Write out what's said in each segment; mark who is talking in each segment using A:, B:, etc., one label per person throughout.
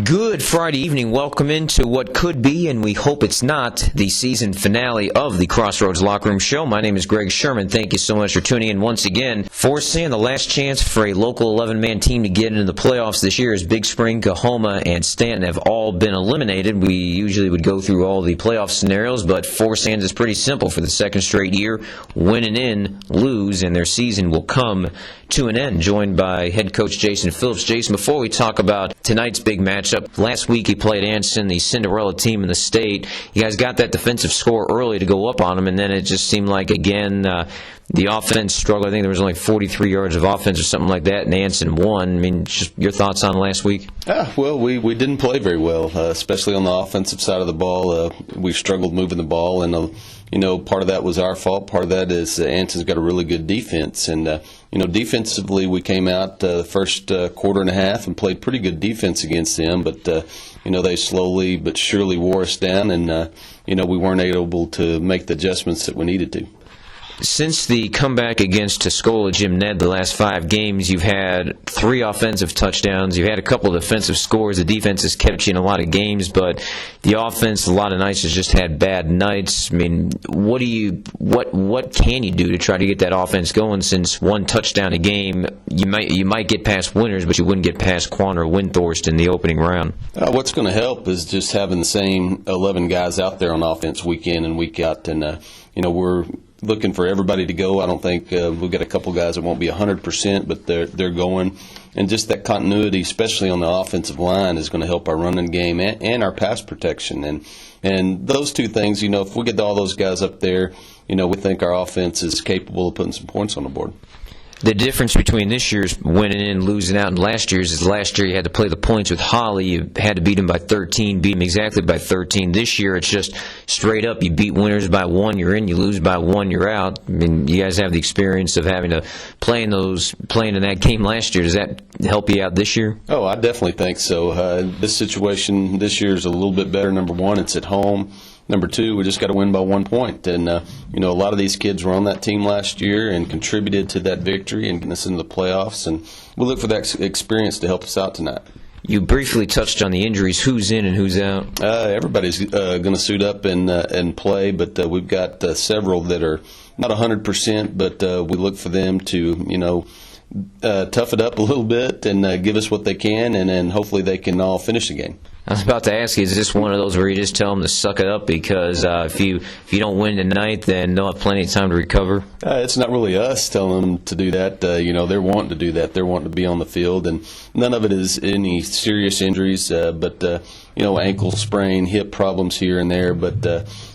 A: Good Friday evening. Welcome into what could be, and we hope it's not, the season finale of the Crossroads Locker Room Show. My name is Greg Sherman. Thank you so much for tuning in once again. Forcing the last chance for a local 11-man team to get into the playoffs this year, as Big Spring, Coahoma, and Stanton have all been eliminated. We usually would go through all the playoff scenarios, but Forsyth is pretty simple for the second straight year. Win and in, lose, and their season will come to an end. Joined by head coach Jason Phillips. Jason, before we talk about tonight's big matchup, last week he played Anson, the Cinderella team in the state. You guys got that defensive score early to go up on them, and then it just seemed like, again, the offense struggled. I think there was only 43 yards of offense or something like that, and Anson won. I mean, just your thoughts on last week?
B: Well, we didn't play very well, especially on the offensive side of the ball. We struggled moving the ball, and part of that was our fault. Part of that is Anson's got a really good defense, and defensively we came out the first quarter and a half and played pretty good defense against them, but they slowly but surely wore us down, and we weren't able to make the adjustments that we needed to.
A: Since the comeback against Tuscola Jim Ned the last 5 games, you've had 3 offensive touchdowns. You've had a couple of defensive scores. The defense has kept you in a lot of games, but the offense, a lot of nights, has just had bad nights. I mean, what can you do to try to get that offense going? Since 1 touchdown a game, you might get past Winters, but you wouldn't get past Quan or Windthorst in the opening round.
B: What's going to help is just having the same 11 guys out there on offense week in and week out, and we're looking for everybody to go. I don't think we've got a couple guys that won't be 100%, but they're going. And just that continuity, especially on the offensive line, is going to help our running game and our pass protection. And those two things, if we get all those guys up there, we think our offense is capable of putting some points on the board.
A: The difference between this year's winning in, losing out, and last year's is last year you had to play the points with Holly. You had to beat them by 13, beat them exactly by 13. This year it's just straight up. You beat Winters by 1, you're in. You lose by 1, you're out. I mean, you guys have the experience of having to play in that game last year. Does that help you out this year?
B: Oh, I definitely think so. This situation this year is a little bit better. Number 1, it's at home. Number 2, we just got to win by 1 point. And, a lot of these kids were on that team last year and contributed to that victory and getting us into the playoffs. And we'll look for that experience to help us out tonight.
A: You briefly touched on the injuries. Who's in and who's out?
B: Everybody's going to suit up and play, but we've got several that are not 100%, but we look for them to, tough it up a little bit and give us what they can, and then hopefully they can all finish the game.
A: I was about to ask you, is this one of those where you just tell them to suck it up because if you don't win tonight, then they'll have plenty of time to recover?
B: It's not really us telling them to do that. They're wanting to do that. They're wanting to be on the field, and none of it is any serious injuries, but ankle sprain, hip problems here and there. But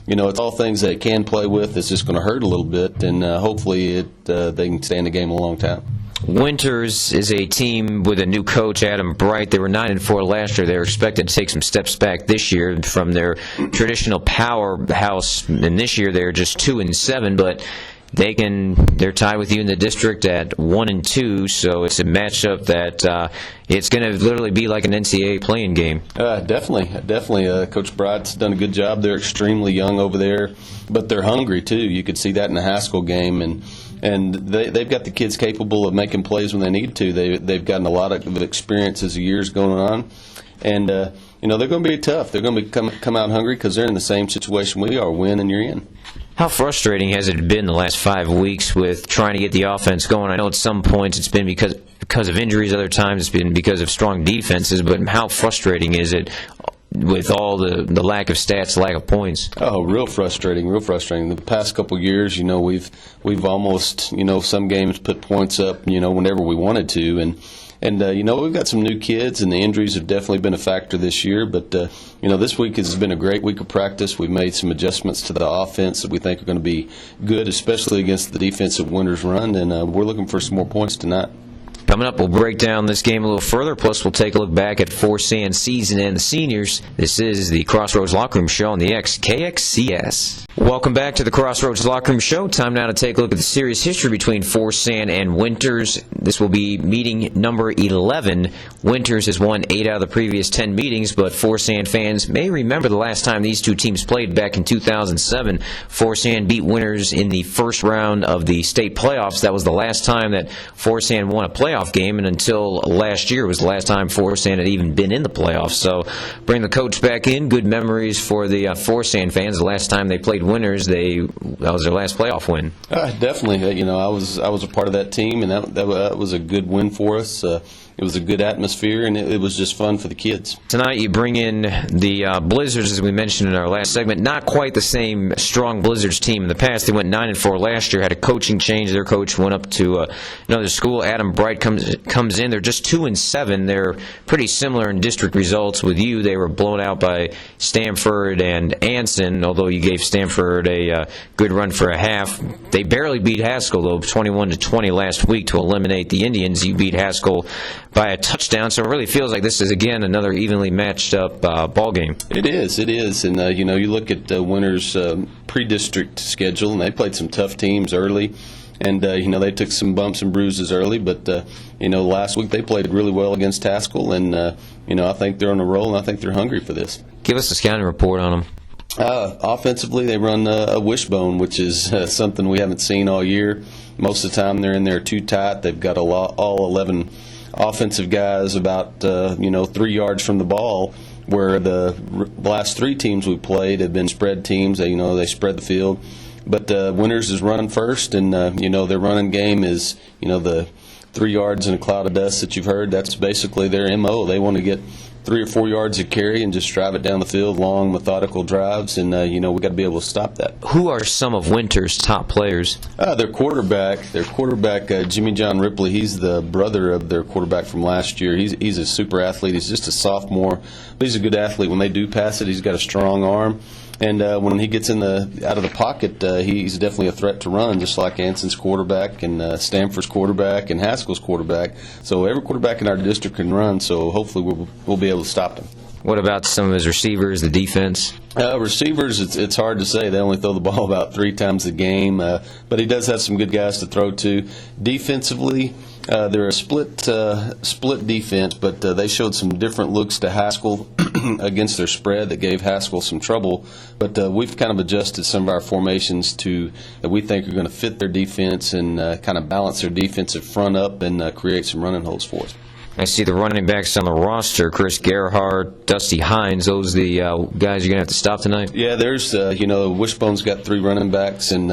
B: it's all things they can play with. It's just going to hurt a little bit, and hopefully they can stay in the game a long time.
A: Winters is a team with a new coach, Adam Bright. They were 9-4 last year. They were expected to take some steps back this year from their traditional powerhouse, and this year they're just 2-7. But they're tied with you in the district at 1-2. So it's a matchup that it's going to literally be like an NCAA playing game.
B: Definitely. Coach Bright's done a good job. They're extremely young over there, but they're hungry too. You could see that in the Haskell game, and they've got the kids capable of making plays when they need to. They've gotten a lot of experience as the year's going on, and they're going to be tough. They're going to come out hungry because they're in the same situation we are. Win and you're in.
A: How frustrating has it been the last 5 weeks with trying to get the offense going? I know at some points it's been because of injuries. Other times it's been because of strong defenses. But how frustrating is it with all the lack of stats, lack of points?
B: Oh, real frustrating. The past couple of years, we've almost, some games put points up, whenever we wanted to, and we've got some new kids, and the injuries have definitely been a factor this year. But this week has been a great week of practice. We've made some adjustments to the offense that we think are going to be good, especially against the defensive Winters run, and we're looking for some more points tonight.
A: Coming up, we'll break down this game a little further, plus we'll take a look back at Forsyth season and the seniors. This is the Crossroads Locker Room Show on the XKXCS. Welcome back to the Crossroads Locker Room Show. Time now to take a look at the series history between Forsan and Winters. This will be meeting number 11. Winters has won 8 out of the previous 10 meetings, but Forsan fans may remember the last time these two teams played back in 2007. Forsan beat Winters in the first round of the state playoffs. That was the last time that Forsan won a playoff game, and until last year was the last time Forsan had even been in the playoffs. So bring the coach back in. Good memories for the Forsan fans. The last time they played Winters, that was their last playoff win.
B: Definitely. I was a part of that team, and that was a good win for us. It was a good atmosphere, and it was just fun for the kids.
A: Tonight you bring in the Blizzards, as we mentioned in our last segment. Not quite the same strong Blizzards team in the past. They went 9-4 last year, had a coaching change. Their coach went up to another school. Adam Bright comes in. They're just 2-7. They're pretty similar in district results with you. They were blown out by Stanford and Anson, although you gave Stanford a good run for a half. They barely beat Haskell, though, 21-20 last week to eliminate the Indians. You beat Haskell by a touchdown, so it really feels like this is, again, another evenly matched up ball game.
B: It is, and you look at Winters' pre-district schedule, and they played some tough teams early, and they took some bumps and bruises early, but last week they played really well against Haskell, and I think they're on a roll, and I think they're hungry for this.
A: Give us a scouting report on them.
B: Offensively, they run a wishbone, which is something we haven't seen all year. Most of the time, they're in there too tight. They've got all 11 offensive guys about 3 yards from the ball, where the last 3 teams we played have been spread teams. They spread the field, but Winters is running first, and their running game is the 3 yards in a cloud of dust that you've heard. That's basically their MO. They want to get 3 or 4 yards of carry and just drive it down the field, long, methodical drives, and we got to be able to stop that.
A: Who are some of Winters' top players?
B: Their quarterback, Jimmy John Ripley. He's the brother of their quarterback from last year. He's a super athlete. He's just a sophomore, but he's a good athlete. When they do pass it, he's got a strong arm. And when he gets out of the pocket, he's definitely a threat to run, just like Anson's quarterback and Stanford's quarterback and Haskell's quarterback. So every quarterback in our district can run, so hopefully we'll be able to stop them.
A: What about some of his receivers, the defense?
B: Receivers, it's hard to say. They only throw the ball about 3 times a game, but he does have some good guys to throw to. Defensively, they're a split defense, but they showed some different looks to Haskell against their spread that gave Haskell some trouble. But we've kind of adjusted some of our formations that we think are going to fit their defense and kind of balance their defensive front up and create some running holes for us.
A: I see the running backs on the roster: Chris Gerhardt, Dusty Hines. Those are the guys you're going to have to stop tonight?
B: Yeah, there's, Wishbone's got 3 running backs, and,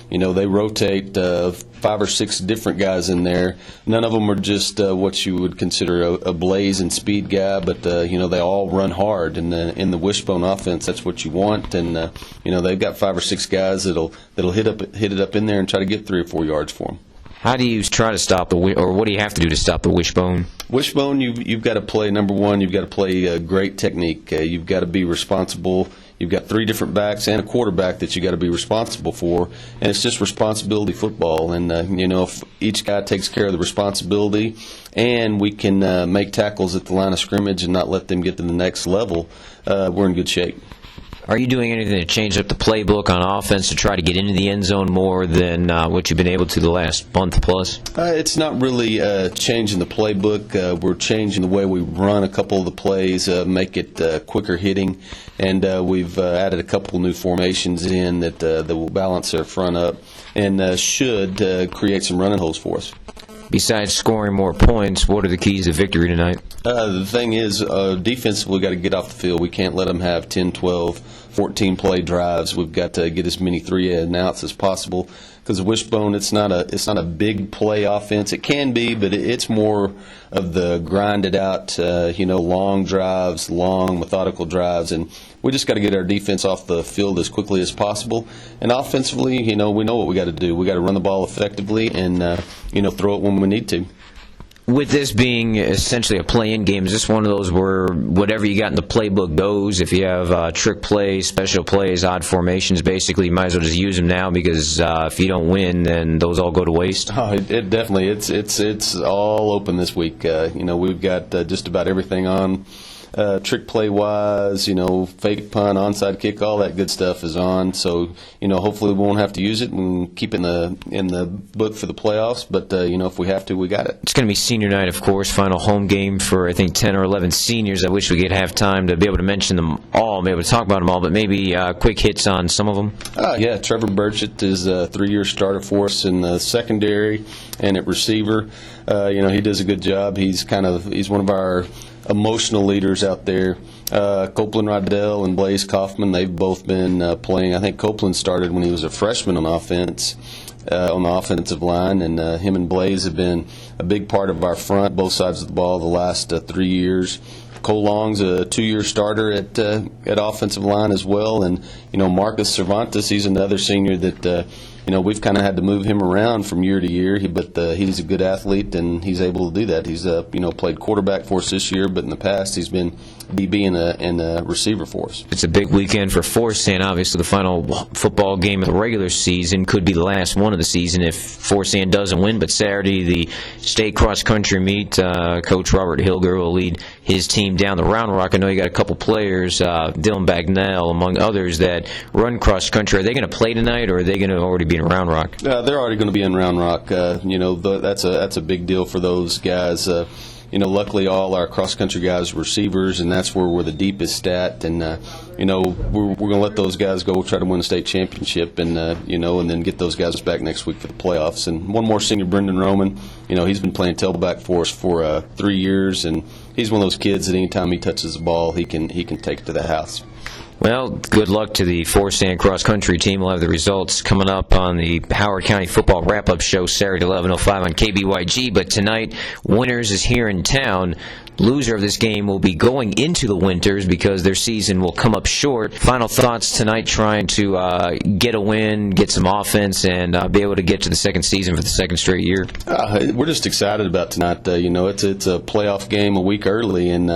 B: they rotate 5 or 6 different guys in there. None of them are just what you would consider a blaze and speed guy, but, they all run hard. And in the Wishbone offense, that's what you want. And, they've got 5 or 6 guys that'll hit it up in there and try to get 3 or 4 yards for them.
A: How do you try to stop or what do you have to do to stop the wishbone?
B: Wishbone, you've got to play, number one, you've got to play great technique. You've got to be responsible. You've got 3 different backs and a quarterback that you got to be responsible for, and it's just responsibility football. And if each guy takes care of the responsibility, and we can make tackles at the line of scrimmage and not let them get to the next level, we're in good shape.
A: Are you doing anything to change up the playbook on offense to try to get into the end zone more than what you've been able to the last month plus?
B: It's not really changing the playbook. We're changing the way we run a couple of the plays, make it quicker hitting, and we've added a couple new formations in that will balance their front up and should create some running holes for us.
A: Besides scoring more points, what are the keys to victory tonight?
B: The thing is, defensively, we've got to get off the field. We can't let them have 10, 12, 14-play drives. We've got to get as many 3-and-outs as possible. Because Wishbone, it's not a big play offense. It can be, but it's more of the grinded out, long drives, long methodical drives, and we just got to get our defense off the field as quickly as possible. And offensively, we know what we got to do. We got to run the ball effectively and throw it when we need to.
A: With this being essentially a play-in game, is this one of those where whatever you got in the playbook goes? If you have trick plays, special plays, odd formations, basically you might as well just use them now because if you don't win, then those all go to waste?
B: Oh, it definitely. It's all open this week. We've got just about everything on trick play wise, fake punt, onside kick, all that good stuff is on. So, hopefully we won't have to use it and keep it in the book for the playoffs. But, if we have to, we got it.
A: It's going to be senior night, of course, final home game for, I think, 10 or 11 seniors. I wish we could have time to be able to mention them all, be able to talk about them all, but maybe quick hits on some of them.
B: Yeah, Trevor Burchett is a 3-year starter for us in the secondary and at receiver. He does a good job. He's one of our emotional leaders out there. Copeland Rydell and Blaze Kaufman, they've both been playing. I think Copeland started when he was a freshman on offense, on the offensive line, and him and Blaze have been a big part of our front, both sides of the ball, the last 3 years. Cole Long's a 2-year starter at offensive line as well, and Marcus Cervantes, he's another senior that we've kind of had to move him around from year to year, but he's a good athlete and he's able to do that. He's played quarterback for us this year, but in the past he's been DB and a receiver for us.
A: It's a big weekend for Forest, and obviously the final football game of the regular season could be the last one of the season if Forest doesn't win. But Saturday, the state cross-country meet, Coach Robert Hilger will lead his team down the Round Rock. I know you got a couple players, Dylan Bagnell, among others, that run cross-country. Are they going to play tonight, or are they going to already be in Round Rock?
B: They're already going to be in Round Rock. That's a big deal for those guys. Luckily all our cross-country guys are receivers, and that's where we're the deepest at. And, we're going to let those guys go try to win a state championship and then get those guys back next week for the playoffs. And one more senior, Brendan Roman, he's been playing tailback for us for 3 years, and he's one of those kids that anytime he touches the ball, he can take it to the house.
A: Well, good luck to the Forest cross-country team. We'll have the results coming up on the Howard County Football Wrap-Up Show Saturday, 11:05 on KBYG. But tonight, Winners is here in town. Loser of this game will be going into the Winters because their season will come up short. Final thoughts tonight, trying to get a win, get some offense, and be able to get to the second season for the second straight year.
B: We're just excited about tonight. It's a playoff game a week early, and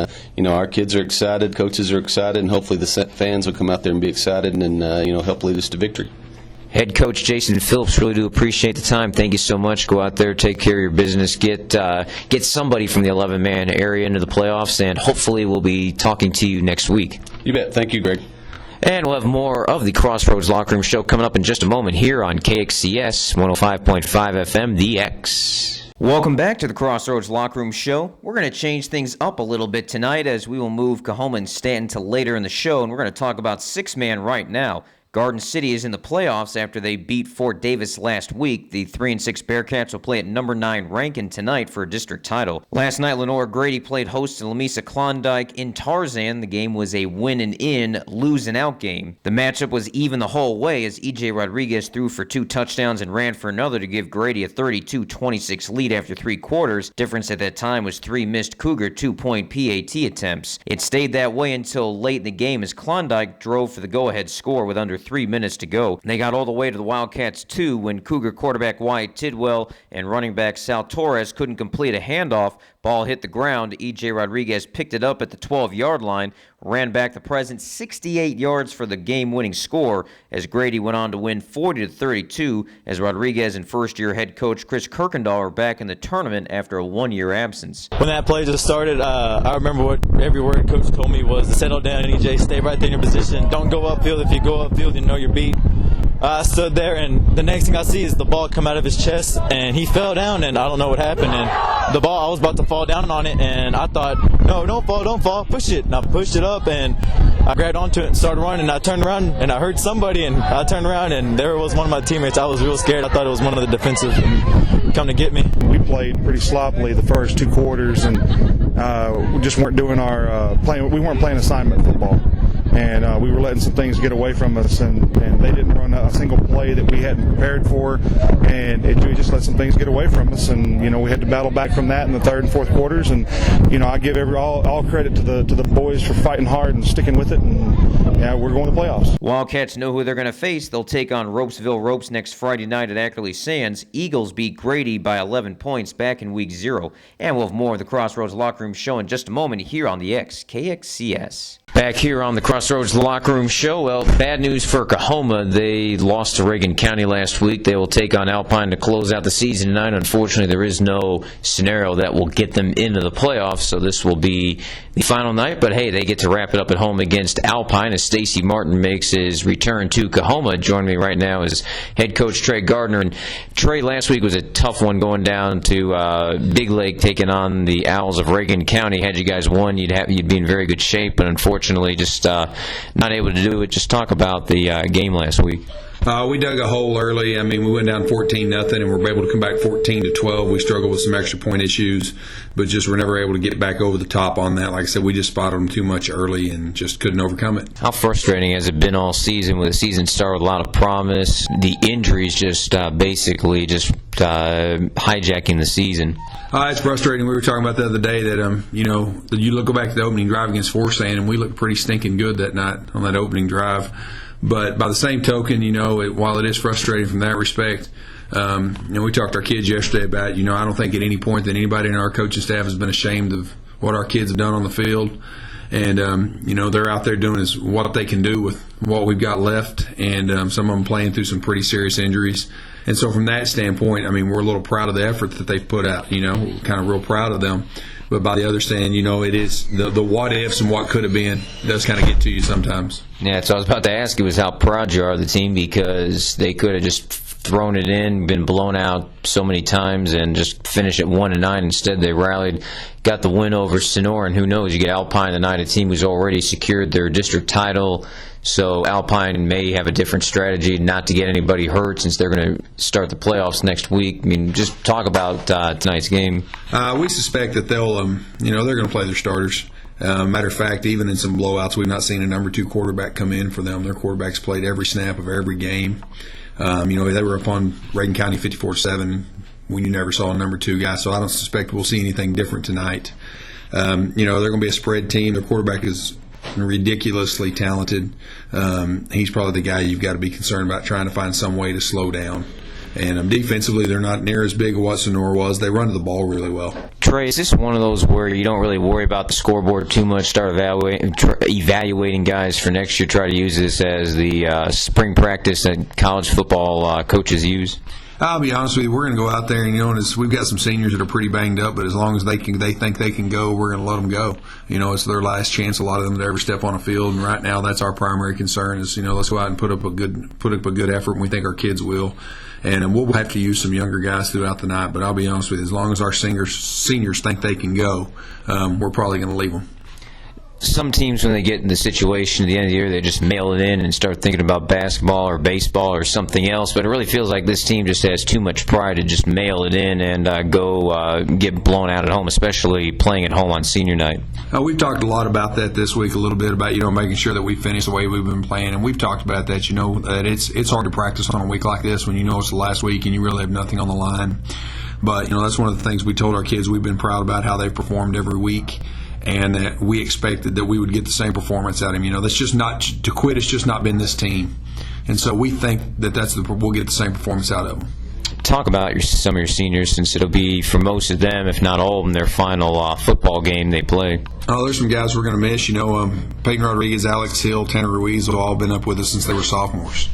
B: our kids are excited, coaches are excited, and hopefully the fans will come out there and be excited and help lead us to victory.
A: Head coach Jason Phillips, really do appreciate the time. Thank you so much. Go out there, take care of your business, get somebody from the 11-man area into the playoffs, and hopefully we'll be talking to you next week.
B: You bet. Thank you, Greg.
A: And we'll have more of the Crossroads Locker Room Show coming up in just a moment here on KXCS 105.5 FM, The X. Welcome back to the Crossroads Locker Room Show. We're going to change things up a little bit tonight as we will move Cahoma and Stanton to later in the show, and we're going to talk about 6-man right now. Garden City is in the playoffs after they beat Fort Davis last week. The 3-6 Bearcats will play at number 9 Rankin tonight for a district title. Last night, Lenore Grady played host to Lamesa Klondike in Tarzan. The game was a win and in, lose and out game. The matchup was even the whole way as E.J. Rodriguez threw for 2 touchdowns and ran for another to give Grady a 32-26 lead after 3 quarters. Difference at that time was 3 missed Cougar 2-point PAT attempts. It stayed that way until late in the game as Klondike drove for the go-ahead score with under 3 minutes to go. They got all the way to the Wildcats 2 when Cougar quarterback Wyatt Tidwell and running back Sal Torres couldn't complete a handoff. Ball hit the ground. E.J. Rodriguez picked it up at the 12-yard line, ran back the present 68 yards for the game-winning score as Grady went on to win 40-32 as Rodriguez and first-year head coach Chris Kirkendall are back in the tournament after a 1-year absence.
C: When that play just started, I remember what every word coach told me was to settle down, EJ, stay right there in your position. Don't go upfield. If you go upfield, you know you're beat. I stood there, and the next thing I see is the ball come out of his chest, and he fell down, and I don't know what happened. And the ball, I was about to fall down on it, and I thought, no, don't fall, push it. And I pushed it up, and I grabbed onto it and started running, and I turned around, and I heard somebody, and I turned around, and there was one of my teammates. I was real scared. I thought it was one of the defensive come to get me.
D: We played pretty sloppily the first 2 quarters, and we just weren't doing our playing. We weren't playing assignment football. And we were letting some things get away from us, and they didn't run a single play that we hadn't prepared for, and we just let some things get away from us, and we had to battle back from that in the 3rd and 4th quarters, and I give all credit to the boys for fighting hard and sticking with it, and yeah, we're going to the playoffs.
A: Wildcats know who they're going to face. They'll take on Ropesville Ropes next Friday night at Ackley Sands. Eagles beat Grady by 11 points back in week 0, and we'll have more of the Crossroads Locker Room Show in just a moment here on the X, KXCS. Back here on the Crossroads Locker Room Show, well, bad news for Oklahoma. They lost to Reagan County last week. They will take on Alpine to close out the season tonight. Unfortunately, there is no scenario that will get them into the playoffs, so this will be the final night. But, hey, they get to wrap it up at home against Alpine as Stacy Martin makes his return to Oklahoma. Joining me right now is head coach Trey Gardner. And, Trey, last week was a tough one going down to Big Lake taking on the Owls of Reagan County. Had you guys won, you'd be in very good shape, but unfortunately just not able to do it. Just talk about the game last week.
E: We dug a hole early. I mean, we went down 14-0, and we were able to come back 14-12. We struggled with some extra point issues, but just were never able to get back over the top on that. Like I said, we just spotted them too much early and just couldn't overcome it.
A: How frustrating has it been all season with a season start with a lot of promise? The injuries just basically just hijacking the season.
E: It's frustrating. We were talking about the other day that, you go back to the opening drive against Forsyth, and we looked pretty stinking good that night on that opening drive. But by the same token, while it is frustrating from that respect, we talked to our kids yesterday about, I don't think at any point that anybody in our coaching staff has been ashamed of what our kids have done on the field. And, they're out there doing what they can do with what we've got left. And some of them playing through some pretty serious injuries. And so from that standpoint, we're a little proud of the effort that they've put out, kind of real proud of them. But by the other stand, it is the what ifs and what could have been does kind of get to you sometimes.
A: Yeah, so I was about to ask you was how proud you are of the team, because they could have just thrown it in, been blown out so many times, and just finished at 1-9. Instead, they rallied, got the win over Sonora, and who knows, you get Alpine tonight, a team who's already secured their district title. So Alpine may have a different strategy not to get anybody hurt since they're going to start the playoffs next week. Just talk about tonight's game.
E: We suspect that they're going to play their starters. Matter of fact, even in some blowouts, we've not seen a number 2 quarterback come in for them. Their quarterbacks played every snap of every game. They were up on Reagan County 54-7 when you never saw a number 2 guy. So I don't suspect we'll see anything different tonight. They're going to be a spread team. Their quarterback is ridiculously talented. He's probably the guy you've got to be concerned about trying to find some way to slow down. And defensively, they're not near as big as what Sonora was. They run to the ball really well.
A: Trey, is this one of those where you don't really worry about the scoreboard too much, start evaluating guys for next year, try to use this as the spring practice that college football coaches use?
E: I'll be honest with you, we're going to go out there, and we've got some seniors that are pretty banged up, but as long as they think they can go, we're going to let them go. It's their last chance, a lot of them, to ever step on a field, and right now that's our primary concern is, let's go out and put up a good effort, and we think our kids will. And we'll have to use some younger guys throughout the night, but I'll be honest with you, as long as our seniors think they can go, we're probably going to leave them.
A: Some teams, when they get in the situation at the end of the year, they just mail it in and start thinking about basketball or baseball or something else. But it really feels like this team just has too much pride to just mail it in and go get blown out at home, especially playing at home on senior night.
E: We've talked a lot about that this week, a little bit about making sure that we finish the way we've been playing, and we've talked about that. That it's hard to practice on a week like this when it's the last week and you really have nothing on the line. But that's one of the things we told our kids. We've been proud about how they've performed every week. And that we expected that we would get the same performance out of him. That's just not to quit. It's just not been this team, and so we think that we'll get the same performance out of them.
A: Talk about some of your seniors, since it'll be for most of them, if not all of them, their final football game they play.
E: Oh, there's some guys we're going to miss. Peyton Rodriguez, Alex Hill, Tanner Ruiz have all been up with us since they were sophomores.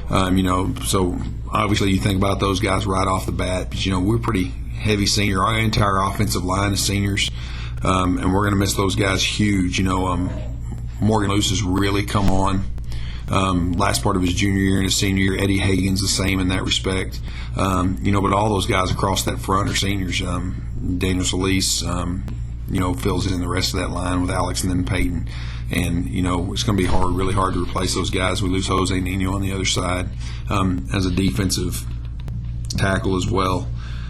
E: So obviously you think about those guys right off the bat. But we're pretty heavy senior. Our entire offensive line is seniors. And we're going to miss those guys huge. Morgan Luce has really come on. Last part of his junior year and his senior year. Eddie Hagan's the same in that respect. But all those guys across that front are seniors. Daniel Solis, fills in the rest of that line with Alex and then Peyton. And, it's going to be really hard to replace those guys. We lose Jose Nino on the other side as a defensive tackle as well.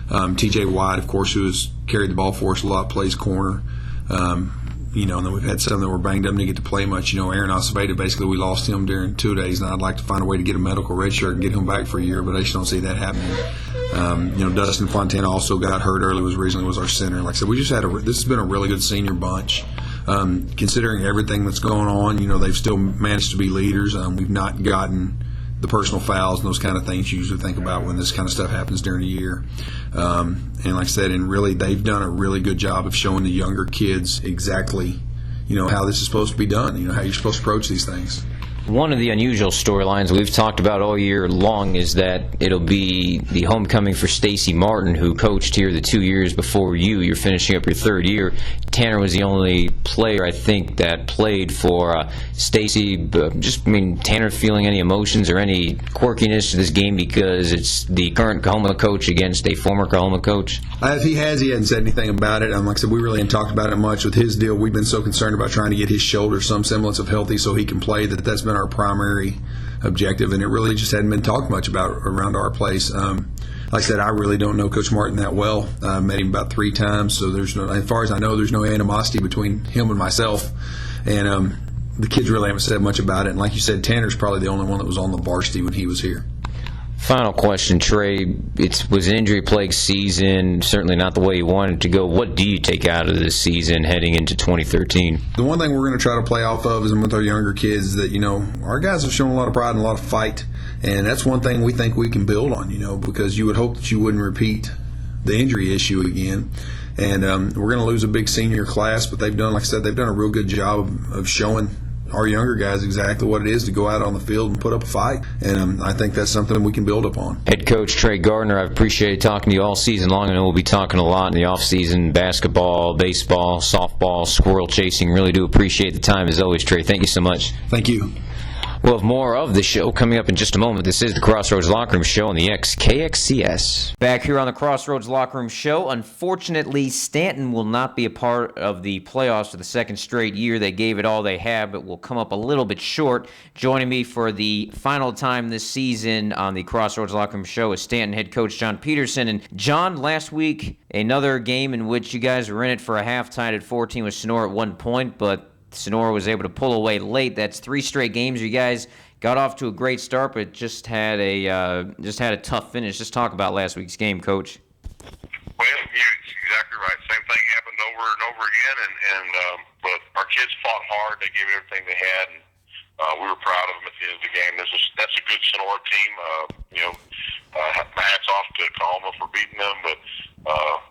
E: TJ White, of course, who has carried the ball for us a lot, plays corner. And then we've had some that were banged up and didn't get to play much. Aaron Acevedo, basically we lost him during 2 days, and I'd like to find a way to get a medical red shirt and get him back for a year, but I just don't see that happening. Dustin Fontana also got hurt early, was our center. Like I said, we just this has been a really good senior bunch. Considering everything that's going on, they've still managed to be leaders. We've not gotten the personal fouls and those kind of things you usually think about when this kind of stuff happens during the year. And like I said, and really they've done a really good job of showing the younger kids exactly, how this is supposed to be done, how you're supposed to approach these things.
A: One of the unusual storylines we've talked about all year long is that it'll be the homecoming for Stacy Martin, who coached here the 2 years before you. You're finishing up your third year. Tanner was the only player, I think, that played for Stacy. Tanner feeling any emotions or any quirkiness to this game because it's the current Coahoma coach against a former Coahoma coach?
E: If he has, he hasn't said anything about it. Like I said, we really haven't talked about it much with his deal. We've been so concerned about trying to get his shoulder some semblance of healthy so he can play that's been our primary objective, and it really just hadn't been talked much about around our place. Like I said, I really don't know Coach Martin that well. I met him about 3 times, so there's no, as far as I know, there's no animosity between him and myself. And the kids really haven't said much about it. And like you said, Tanner's probably the only one that was on the varsity when he was here.
A: Final question, Trey. It was an injury-plagued season, certainly not the way you wanted it to go. What do you take out of this season heading into 2013?
E: The one thing we're going to try to play off of is with our younger kids is that, our guys have shown a lot of pride and a lot of fight. And that's one thing we think we can build on, because you would hope that you wouldn't repeat the injury issue again. And we're going to lose a big senior class, but they've done, like I said, they've done a real good job of showing our younger guys exactly what it is to go out on the field and put up a fight. And I think that's something we can build upon.
A: Head coach Trey Gardner, I've appreciated talking to you all season long. I know we'll be talking a lot in the off-season, basketball, baseball, softball, squirrel chasing. Really do appreciate the time as always, Trey. Thank you so much.
E: Thank you.
A: We'll have more of the show coming up in just a moment. This is the Crossroads Locker Room Show on the XKXCS. Back here on the Crossroads Locker Room Show, unfortunately, Stanton will not be a part of the playoffs for the second straight year. They gave it all they have, but will come up a little bit short. Joining me for the final time this season on the Crossroads Locker Room Show is Stanton head coach John Peterson. And John, last week, another game in which you guys were in it for a half, tied at 14 with Sonora at 1 point, but Sonora was able to pull away late. That's 3 straight games. You guys got off to a great start, but just had a tough finish. Just talk about last week's game, Coach.
F: Well, you're exactly right. Same thing happened over and over again, but our kids fought hard. They gave everything they had, and we were proud of them at the end of the game. That's a good Sonora team. My hats off to Coahoma for beating them, but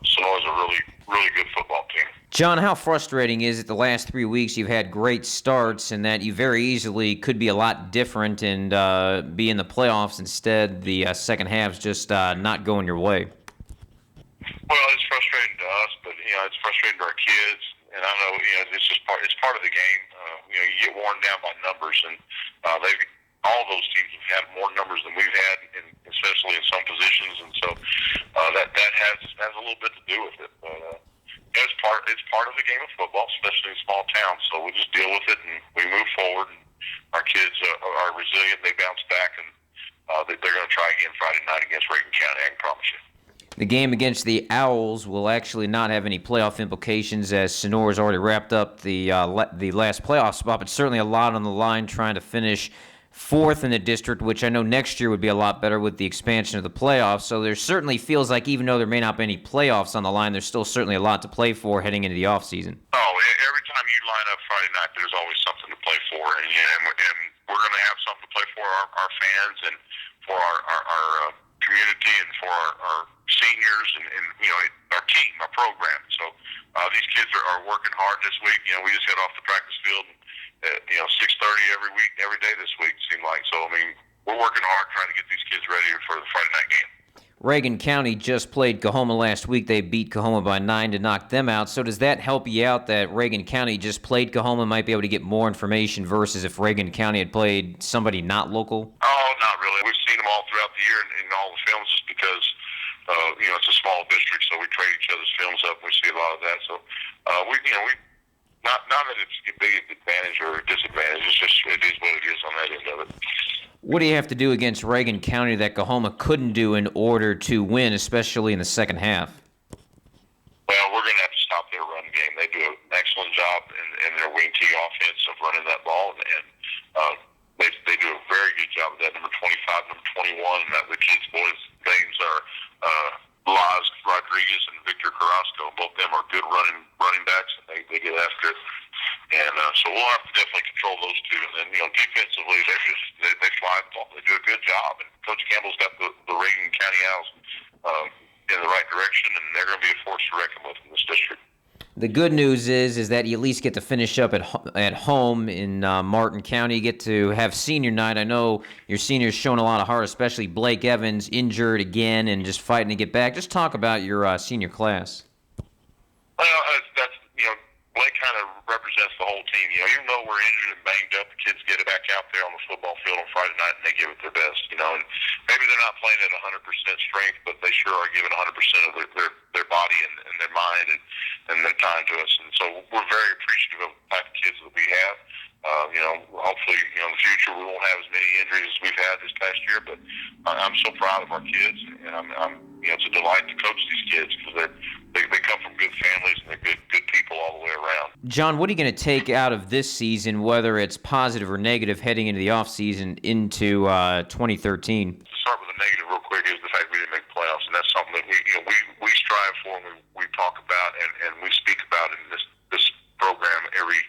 F: Sonora's a really, really good football team.
A: John, how frustrating is it the last 3 weeks you've had great starts and that you very easily could be a lot different and be in the playoffs instead, the second half's just not going your way?
F: Well, it's frustrating to us, but it's frustrating to our kids, and I know it's just part of the game. You get worn down by numbers, and all those teams have had more numbers than we've had, and especially in some positions, and so that has a little bit to do with it. But it's part of the game of football, especially in small towns. So we just deal with it and we move forward. And our kids are resilient; they bounce back, and they're going to try again Friday night against Reagan County. I can promise you.
A: The game against the Owls will actually not have any playoff implications as Sonora's already wrapped up the last playoff spot, but certainly a lot on the line trying to finish 4th in the district, which I know next year would be a lot better with the expansion of the playoffs. So there certainly feels like even though there may not be any playoffs on the line, there's still certainly a lot to play for heading into the offseason.
F: Oh, every time you line up Friday night, there's always something to play for, and we're going to have something to play for our fans and for our community and for our seniors and our team, our program. So these kids are working hard this week. We just got off the practice field. 6:30 every week, every day this week, it seemed like. So, we're working hard trying to get these kids ready for the Friday night game.
A: Reagan County just played Coahoma last week. They beat Coahoma by 9 to knock them out. So does that help you out that Reagan County just played Coahoma, might be able to get more information versus if Reagan County had played somebody not local?
F: Oh, not really. We've seen them all throughout the year in all the films just because, it's a small district, so we trade each other's films up and we see a lot of that. So, Not that it's a big advantage or a disadvantage. It's just it is what it is on that end of it.
A: What do you have to do against Reagan County that Coahoma couldn't do in order to win, especially in the second half?
F: Well, we're going to have to stop their run game. They do an excellent job in their wing tee offense of running that ball, and they do a very good job of that. Number 25, number 21, the kids' boys' names are Laz Rodriguez and Victor Carrasco. Both of them are good running backs, and they get after it. And so we'll have to definitely control those two. And then, defensively, they fly the ball. They do a good job. And Coach Campbell's got the Reagan County Owls in the right direction, and they're going to be a force to reckon with in this district.
A: The good news is that you at least get to finish up at home in Martin County. You get to have senior night. I know your seniors showing a lot of heart, especially Blake Evans, injured again and just fighting to get back. Just talk about your senior class.
F: Well, that's Blake kind of represents the whole team. Even though we're injured and banged up, the kids get it back out there on the football field on Friday night and they give it their best. And maybe they're not playing at 100% strength, but they sure are giving 100% of their body and their mind and their time to us. And so we're very appreciative of the type of kids that we have. Hopefully, in the future we won't have as many injuries as we've had this past year. But I'm so proud of our kids, and I'm it's a delight to coach these kids because they come from good families and they're good people all the way around.
A: John, what are you going to take out of this season, whether it's positive or negative, heading into the off season into 2013?
F: To start with the negative real quick is the fact we didn't make playoffs, and that's something that we strive for and we talk about and we speak about in this program every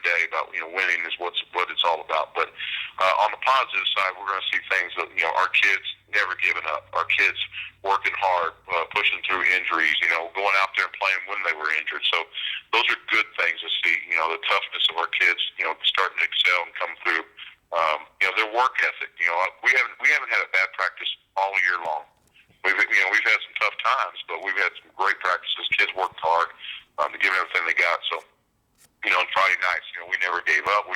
F: day about winning is what it's all about. But on the positive side, we're going to see things that our kids never giving up, our kids working hard, pushing through injuries, going out there and playing when they were injured. So those are good things to see. The toughness of our kids, starting to excel and come through. Their work ethic. We haven't had a bad practice all year long. We've had some tough times, but we've had some great practices. Kids worked hard to give everything they got. So. On Friday nights, we never gave up.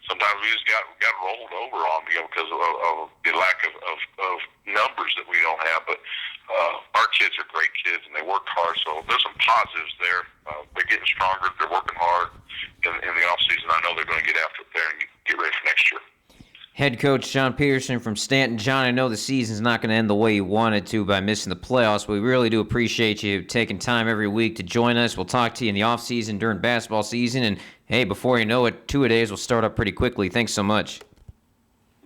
F: Sometimes we just got rolled over on, because of the lack of numbers that we don't have. But our kids are great kids, and they work hard. So there's some positives there. They're getting stronger. They're working hard in the off season. I know they're going to get after it there and get ready for next year.
A: Head coach John Peterson from Stanton. John, I know the season's not going to end the way you wanted to by missing the playoffs, but we really do appreciate you taking time every week to join us. We'll talk to you in the offseason during basketball season, and, hey, before you know it, two-a-days will start up pretty quickly. Thanks so much.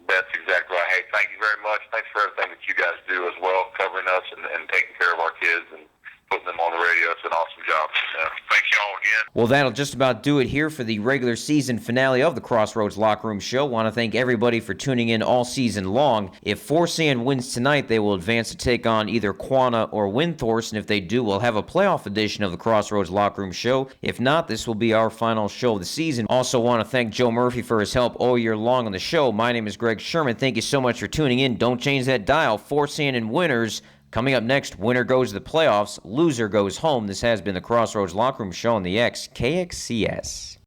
F: That's exactly right. Hey, thank you very much. Thanks for everything that you guys do as well, covering us and taking care of our kids and putting them on the radio. It's an awesome job. Thank you all again.
A: Well, that'll just about do it here for the regular season finale of the Crossroads Locker Room Show. Want to thank everybody for tuning in all season long. If Forsan wins tonight, they will advance to take on either Quanah or Windthorst, and if they do, we'll have a playoff edition of the Crossroads Locker Room Show. If not, this will be our final show of the season. Also want to thank Joe Murphy for his help all year long on the show. My name is Greg Sherman. Thank you so much for tuning in. Don't change that dial. Forsan and winners. Coming up next, winner goes to the playoffs, loser goes home. This has been the Crossroads Locker Room Show on the XKXCS.